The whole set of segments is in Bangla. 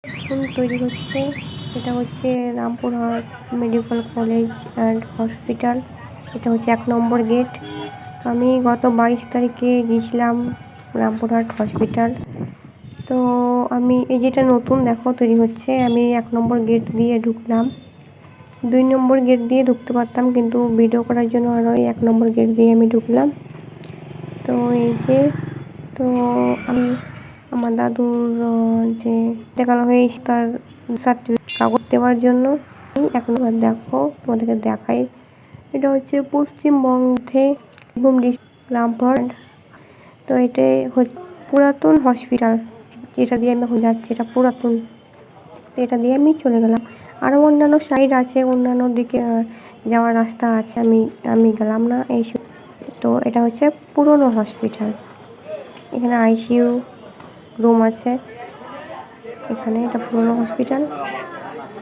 এখন তৈরি হচ্ছে। এটা হচ্ছে Rampurhat medical college and hospital. এটা হচ্ছে 1 নম্বর গেট। তো আমি গত 22 তারিখে গিয়েছিলাম রামপুরহাট হসপিটাল। তো আমি এই যেটা নতুন দেখো তৈরি হচ্ছে, আমি 1 নম্বর গেট দিয়ে ঢুকলাম। 2 নম্বর গেট দিয়ে ঢুকতে পারতাম, কিন্তু ভিডিও করার জন্য আরও 1 নম্বর গেট দিয়ে আমি ঢুকলাম। তো এই যে, তো আমি আমার দাদুর যে দেখানো হয়েছে তার সার্টিফিকেট কাগজ দেওয়ার জন্য এখন দেখো তোমাদেরকে দেখাই। এটা হচ্ছে পশ্চিমবঙ্গে বীরভূম ডিস্ট্রিক্ট রামপুরহাট। তো এটাই হচ্ছে পুরাতন হসপিটাল, যেটা দিয়ে আমি এখন যাচ্ছি, এটা পুরাতন। এটা দিয়ে আমি চলে গেলাম। আরও অন্যান্য সাইড আছে, অন্যান্য দিকে যাওয়ার রাস্তা আছে, আমি গেলাম না এই। তো এটা হচ্ছে পুরনো হসপিটাল। এখানে আইসিইউ রুম আছে এখানে। এটা পুরনো হসপিটাল।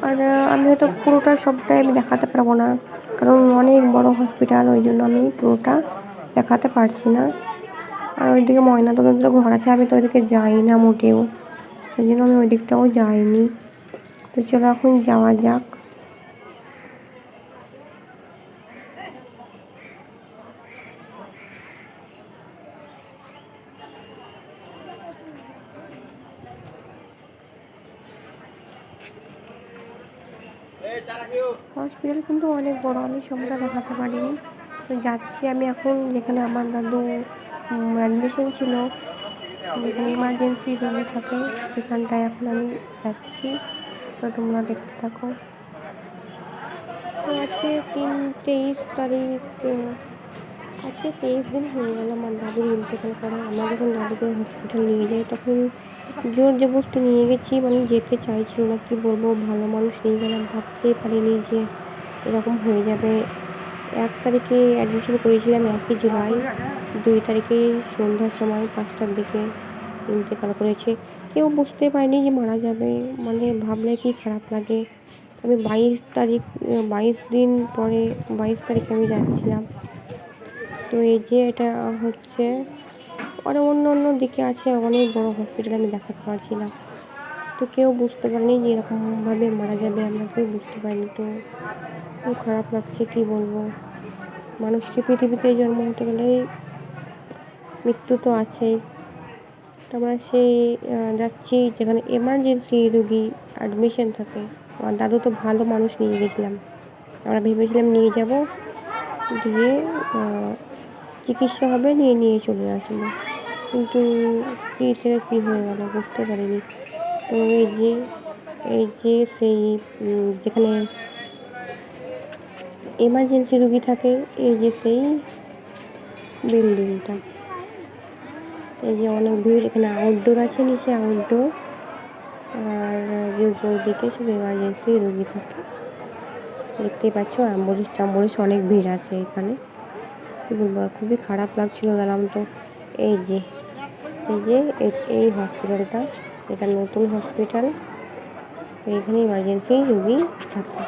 আর আমি হয়তো পুরোটা সবটাই আমি দেখাতে পারবো না, কারণ অনেক বড় হসপিটাল, ওই জন্য আমি পুরোটা দেখাতে পারছি না। আর ওইদিকে ময়নাতদন্তের ঘর আছে, আমি তো ওইদিকে যাই না মোটেও, ওই জন্য আমি ওই দিকটাও যাইনি। তো চলো এখন যাওয়া যাক। হসপিটাল কিন্তু অনেক বড়, আমি সবটা দেখাতে পারিনি। তো যাচ্ছি আমি এখন, যেখানে আমার দাদু অ্যাডমিশন ছিল, যেখানে ইমার্জেন্সি রুগী থাকে, সেখানটায় এখন আমি যাচ্ছি। তো তোমরা দেখতে থাকো। তো আজকে 23 তারিখ, আজকে 23 দিন হয়ে গেল আমার দাদুর ইন্তেকাল করা। আমরা যখন দাদুকে হসপিটাল নিয়ে যাই তখন জোর জবরদস্তি নিয়ে গেছি, মানে যেতে চাইছিল না। কি বলবো, ভালো মানুষ নিয়ে গেলাম, ভাবতেই পারিনি যে এরকম হয়ে যাবে। 1 তারিখে অ্যাডমিশন করেছিলাম, 1 জুলাই। 2 তারিখে সন্ধ্যার সময় 5টার দিকে ইন্তেকাল করেছে। কেউ বুঝতে পারেনি যে মারা যাবে, মানে ভাবলে কি খারাপ লাগে। আমি 22 দিন পরে 22 তারিখে আমি যাচ্ছিলাম। তো এই যে এটা হচ্ছে, আরও অন্য দিকে আছে অনেক বড় হসপিটাল, আমি দেখাতে পারছি না। তো কেউ বুঝতে পারেনি যে এরকমভাবে মারা যাবে, আমরা কেউ বুঝতে পারিনি। তো খুব খারাপ লাগছে, কি বলবো। মানুষকে পৃথিবীতে জন্ম হতে গেলে মৃত্যু তো আছেই। তো আমরা সেই যাচ্ছি যেখানে এমার্জেন্সি রুগী অ্যাডমিশন থাকে। আমার দাদু তো ভালো মানুষ নিয়ে গেছিলাম, আমরা ভেবেছিলাম নিয়ে যাব, দিয়ে চিকিৎসা হবে, নিয়ে চলে আসবো, কিন্তু কী থেকে কী হয়ে গেল বুঝতে পারিনি। তো এই যে সেই যেখানে এমার্জেন্সি রুগী থাকে, এই যে সেই বিল্ডিংটা, এই যে অনেক ভিড়। এখানে আউটডোর আছে, নিচে আউটডোর, আর উপর দিকে সব এমার্জেন্সি রুগী থাকে। দেখতেই পাচ্ছ অ্যাম্বুলেন্স অনেক ভিড় আছে এখানে। কী বলবো, খুবই খারাপ লাগছিল, গেলাম তো। এই হসপিটালটা, এটা নতুন হসপিটাল, এইখানে ইমার্জেন্সি রুগী থাকে।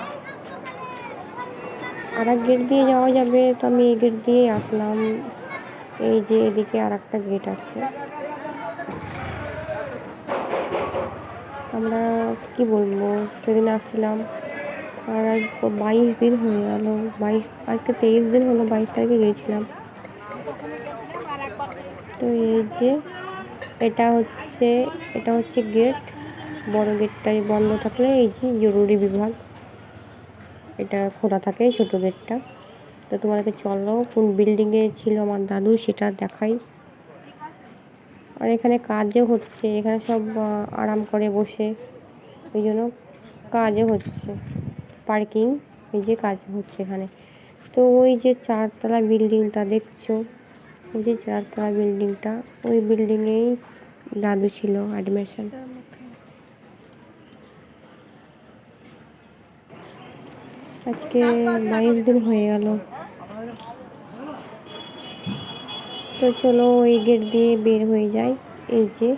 আর এক গেট দিয়ে যাওয়া যাবে, তো আমি এই গেট দিয়ে আসলাম। এই যে এদিকে আর একটা গেট আছে। আমরা কি বলবো, সেদিন আসছিলাম, আর আজ 22 দিন হয়ে গেল। আজকে 23 দিন হলো, 22 তারিখে গিয়েছিলাম। তো এই যে এটা হচ্ছে গেট। বড় গেটটাই বন্ধ থাকলে এই যে জরুরি বিভাগ, এটা খোলা থাকে ছোটো গেটটা। তো তোমাদেরকে চলো কোন বিল্ডিংয়ে ছিল আমার দাদু সেটা দেখাই। আর এখানে কাজও হচ্ছে, এখানে সব আরাম করে বসে, ওই জন্য কাজও হচ্ছে, পার্কিং, এই যে কাজ হচ্ছে এখানে। তো ওই যে 4তলা বিল্ডিংটা দেখছো, ওই যে 4তলা বিল্ডিংটা, ওই বিল্ডিংয়েই দাদু ছিল অ্যাডমিশন। আজকে 22 দিন হয়ে গেল। তো চলো ওই গেট দিয়ে বের হয়ে যাই। এই যে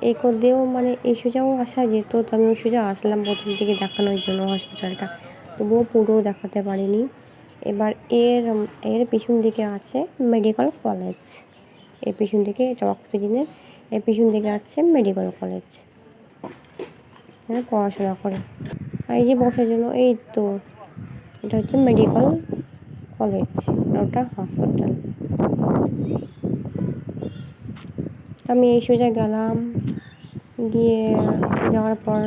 এই দিয়েও মানে এই সোজাও আসা যেত, তো আমি ওই সোজা আসলাম প্রথম থেকে দেখানোর জন্য হসপিটালটা, তবুও পুরো দেখাতে পারিনি। এবার এর পিছন দিকে আছে মেডিকেল কলেজ। এর পিছন দিকে, এটা অক্সিজেনের এর পিছন দিকে আছে মেডিকেল কলেজ। এখানে পড়াশোনা করে। আর এই যে বসার জন্য এই তো এটা হচ্ছে মেডিকেল কলেজ, ওটা হসপিটাল। আমি এই সোজা গেলাম, গিয়ে যাওয়ার পর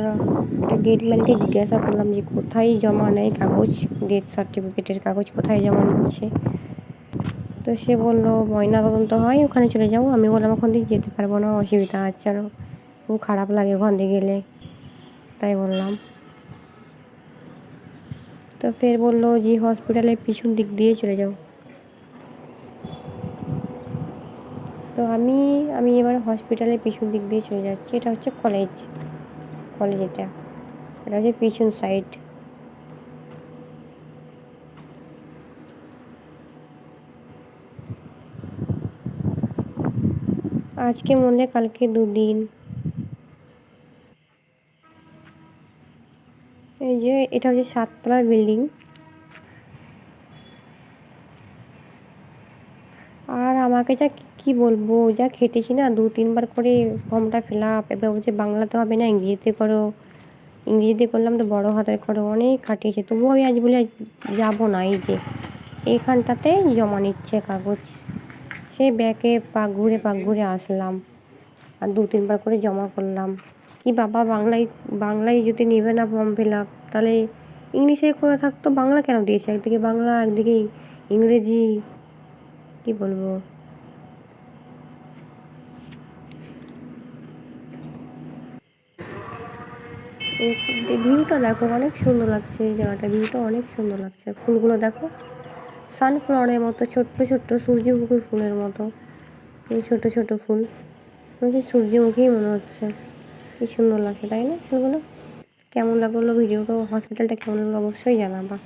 একটা গেটম্যানকে জিজ্ঞাসা করলাম যে কোথায় জমা নেয় কাগজ, ডেথ সার্টিফিকেটের কাগজ কোথায় জমা নিচ্ছে। তো সে বললো ময়না তদন্ত হয়, ওখানে চলে যাও। আমি বললাম ওখান থেকে যেতে পারবো না, অসুবিধা আছে, আরও খুব খারাপ লাগে ওখান থেকে গেলে, তাই বললাম। তো ফের বললো যে হসপিটালের পিছন দিক দিয়ে চলে যাও। তো আমি এবার হসপিটালের পিছন দিক দিয়ে চলে যাচ্ছি। এটা হচ্ছে কলেজ, এটা হচ্ছে পিছন সাইড। আজকে মনে কালকে 2 দিন। এই যে এটা হচ্ছে 7 তলার বিল্ডিং। আর আমাকে যা কি বলবো, যা খেটেছি না, 2-3 বার করে ফর্মটা ফিল আপ, এবার বলছে বাংলাতে হবে না ইংরেজিতে করো, ইংরেজিতে করলাম তো বড় হাতের করো, অনেক খাটিয়েছে। তবুও আমি আজ বলে যাবো না। এই যে এইখানটাতে জমা নিচ্ছে কাগজ, সে ব্যাকে পাক ঘুরে আসলাম, আর 2-3 বার করে জমা করলাম। কি বাবা, বাংলায় যদি নেবে না ফর্ম ফিল আপ, তাহলে ইংলিশে করে থাকতো, বাংলা কেন দিয়েছে? একদিকে বাংলা একদিকে ইংরেজি, কি বলবো। এই ভিউটা দেখো, অনেক সুন্দর লাগছে এই জায়গাটা, ভিউটা অনেক সুন্দর লাগছে। ফুলগুলো দেখো, সানফ্লাওয়ারের মতো, ছোট্ট ছোট্ট সূর্যমুখী ফুলের মতো, এই ছোট ছোট ফুল, হচ্ছে সূর্যমুখী মনে হচ্ছে। কি সুন্দর লাগছে তাই না ফুলগুলো? কেমন লাগলো ভিডিওটা, হসপিটালটা কেমন লাগলো অবশ্যই জানাবা।